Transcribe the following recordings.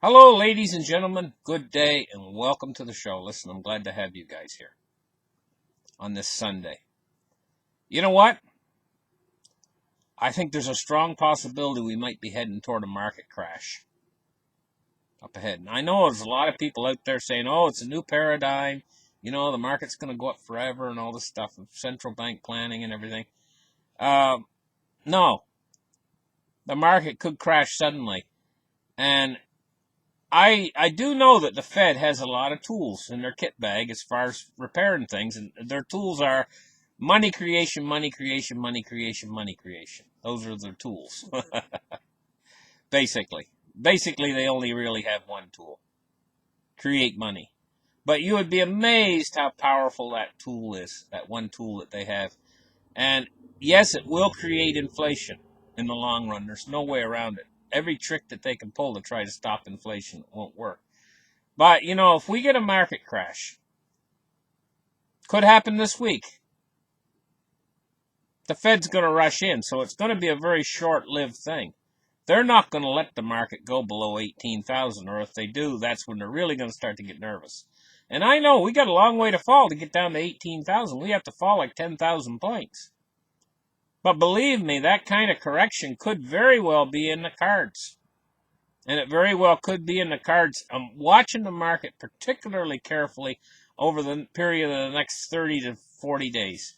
Hello, ladies and gentlemen. Good day and welcome to the show. Listen, I'm glad to have you guys here on this Sunday. You know what? I think there's a strong possibility we might be heading toward a market crash up ahead. And I know there's a lot of people out there saying, oh, it's a new paradigm. The market's going to go up forever and all this stuff of central bank planning and everything. No, the market could crash suddenly. And I do know that the Fed has a lot of tools in their kit bag as far as repairing things, and their tools are money creation, money creation, money creation, money creation. Those are their tools, basically. Basically, they only really have one tool: create money. But you would be amazed how powerful that tool is, that one tool that they have. And yes, it will create inflation in the long run. There's no way around it. Every trick that they can pull to try to stop inflation won't work. But, if we get a market crash, could happen this week. The Fed's going to rush in, so it's going to be a very short-lived thing. They're not going to let the market go below 18,000, or if they do, that's when they're really going to start to get nervous. And I know we got a long way to fall to get down to 18,000. We have to fall like 10,000 points. But believe me, that kind of correction could very well be in the cards. And it very well could be in the cards. I'm watching the market particularly carefully over the period of the next 30 to 40 days.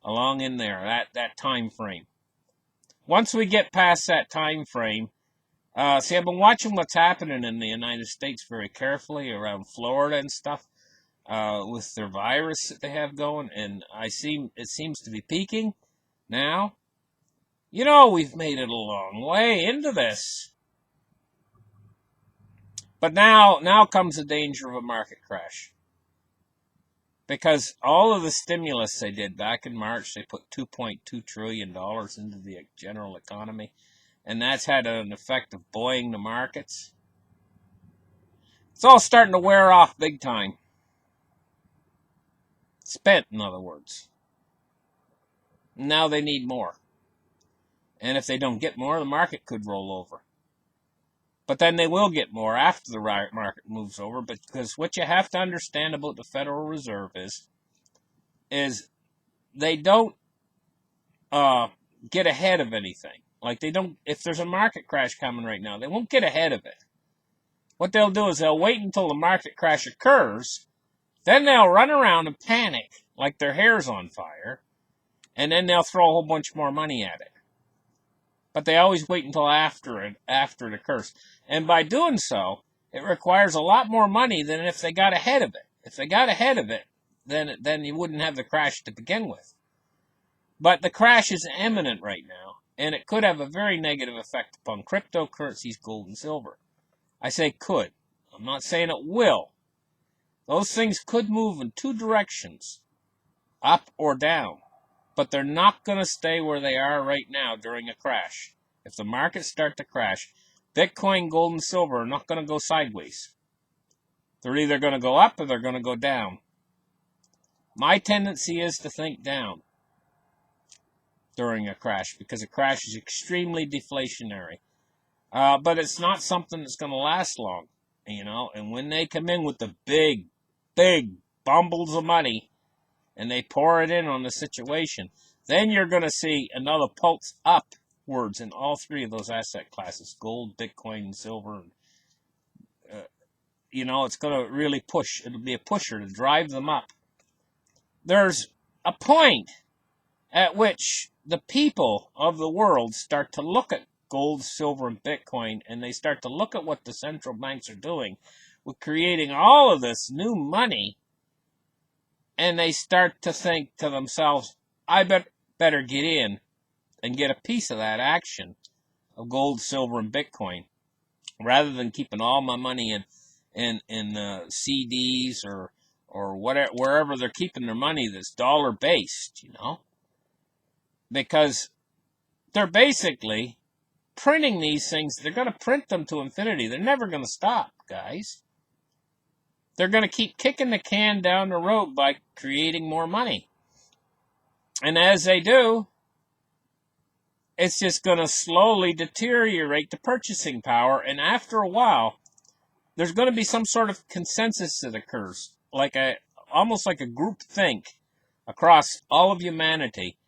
Along in there, that time frame. Once we get past that time frame, I've been watching what's happening in the United States very carefully around Florida and stuff with their virus that they have going, and it seems to be peaking now. We've made it a long way into this. But now comes the danger of a market crash. Because all of the stimulus they did back in March, they put $2.2 trillion into the general economy, and that's had an effect of buoying the markets. It's all starting to wear off big time. Spent, in other words. Now they need more. And if they don't get more, the market could roll over. But then they will get more after the market moves over, because what you have to understand about the Federal Reserve is they don't get ahead of anything. Like they don't, if there's a market crash coming right now, they won't get ahead of it. What they'll do is they'll wait until the market crash occurs, then they'll run around and panic like their hair's on fire, and then they'll throw a whole bunch more money at it. But they always wait until after it occurs. And by doing so, it requires a lot more money than if they got ahead of it. If they got ahead of it, then you wouldn't have the crash to begin with. But the crash is imminent right now, and it could have a very negative effect upon cryptocurrencies, gold, and silver. I say could. I'm not saying it will. Those things could move in two directions, up or down. But they're not going to stay where they are right now during a crash. If the markets start to crash, Bitcoin, gold, and silver are not going to go sideways. They're either going to go up or they're going to go down. My tendency is to think down during a crash, because a crash is extremely deflationary. But it's not something that's going to last long, and when they come in with the big bundles of money, and they pour it in on the situation, then you're going to see another pulse upwards in all three of those asset classes: gold, Bitcoin, and silver. It's going to really push. It'll be a pusher to drive them up. There's a point at which the people of the world start to look at gold, silver, and Bitcoin, and they start to look at what the central banks are doing with creating all of this new money. And they start to think to themselves, I better get in and get a piece of that action of gold, silver, and Bitcoin, rather than keeping all my money in CDs or whatever, wherever they're keeping their money that's dollar based, because they're basically printing these things. They're going to print them to infinity. They're never going to stop, guys. They're going to keep kicking the can down the road by creating more money. And as they do, it's just going to slowly deteriorate the purchasing power. And after a while, there's going to be some sort of consensus that occurs, almost like a group think across all of humanity.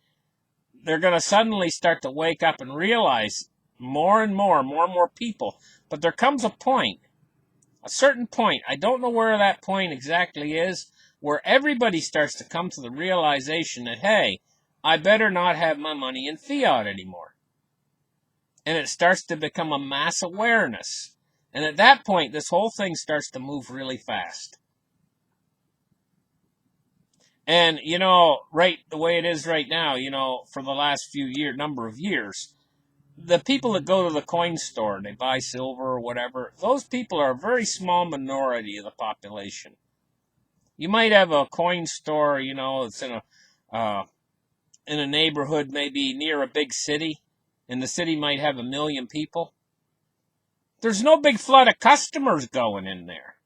They're going to suddenly start to wake up and realize more and more people. But there comes a certain point, I don't know where that point exactly is, where everybody starts to come to the realization that, hey, I better not have my money in fiat anymore. And it starts to become a mass awareness. And at that point, this whole thing starts to move really fast. And, right the way it is right now, for the last number of years, the people that go to the coin store, they buy silver or whatever, those people are a very small minority of the population. You might have a coin store, it's in a neighborhood maybe near a big city, and the city might have 1 million people. There's no big flood of customers going in there.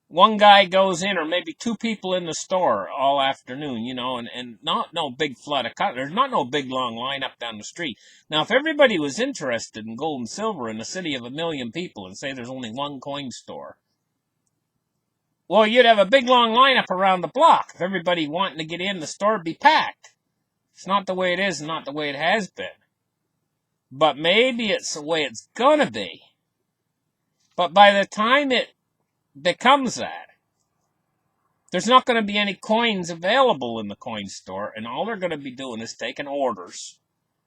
One guy goes in, or maybe 2 people in the store all afternoon, and not no big flood of customers. There's not no big long line up down the street. Now, if everybody was interested in gold and silver in a city of 1 million people, and say there's only one coin store, well, you'd have a big long line up around the block. If everybody wanting to get in, the store would be packed. It's not the way it is, and not the way it has been. But maybe it's the way it's going to be. But by the time it becomes that, there's not going to be any coins available in the coin store, and all they're going to be doing is taking orders.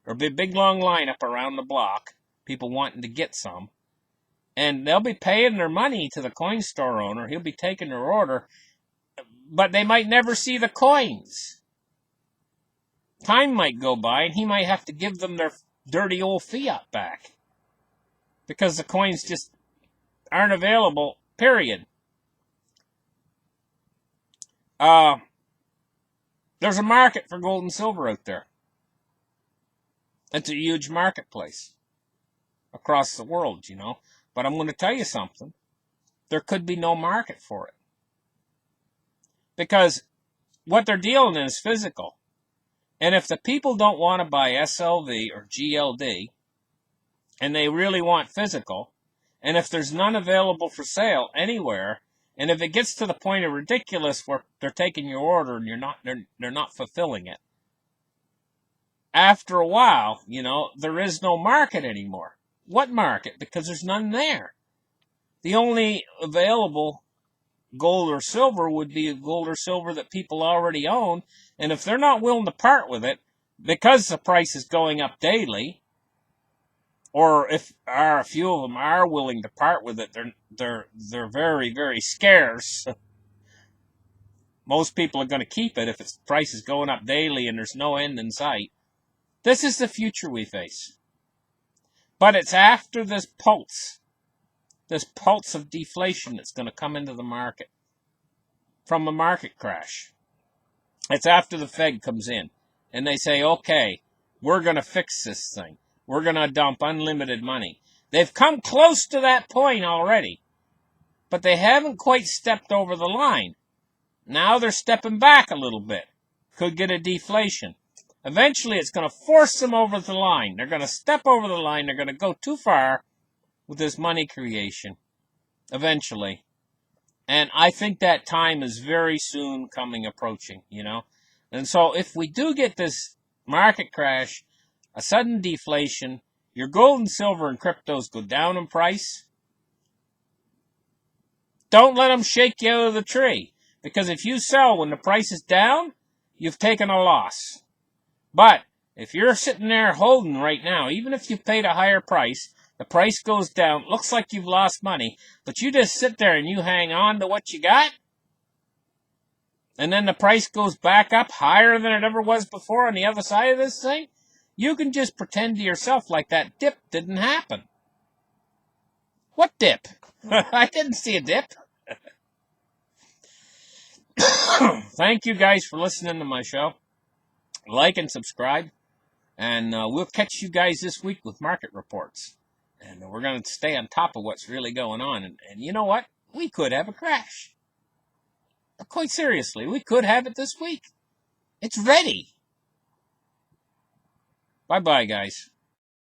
There'll be a big long line up around the block, people wanting to get some, and they'll be paying their money to the coin store owner. He'll be taking their order, but they might never see the coins. Time might go by, and he might have to give them their dirty old fiat back, because the coins just aren't available, period. There's a market for gold and silver out there. It's a huge marketplace across the world, But I'm going to tell you something. There could be no market for it. Because what they're dealing in is physical. And if the people don't want to buy SLV or GLD, and they really want physical, and if there's none available for sale anywhere, and if it gets to the point of ridiculous where they're taking your order and they're not fulfilling it, after a while, there is no market anymore. What market? Because there's none there. The only available gold or silver would be gold or silver that people already own, and if they're not willing to part with it because the price is going up daily, or if a few of them are willing to part with it, they're very, very scarce. Most people are going to keep it if the price is going up daily and there's no end in sight. This is the future we face. But it's after this pulse of deflation that's going to come into the market from a market crash. It's after the Fed comes in and they say, okay, we're going to fix this thing. We're going to dump unlimited money. They've come close to that point already, but they haven't quite stepped over the line. Now they're stepping back a little bit. Could get a deflation. Eventually, it's going to force them over the line. They're going to step over the line. They're going to go too far with this money creation. Eventually. And I think that time is very soon approaching, And so if we do get this market crash, a sudden deflation, your gold and silver and cryptos go down in price, don't let them shake you out of the tree. Because if you sell when the price is down, you've taken a loss. But if you're sitting there holding right now, even if you paid a higher price, the price goes down, looks like you've lost money, but you just sit there and you hang on to what you got, and then the price goes back up higher than it ever was before on the other side of this thing, you can just pretend to yourself like that dip didn't happen. What dip? I didn't see a dip. Thank you guys for listening to my show. Like and subscribe. And we'll catch you guys this week with market reports. And we're going to stay on top of what's really going on. And you know what? We could have a crash. Quite seriously, we could have it this week. It's ready. Bye-bye, guys.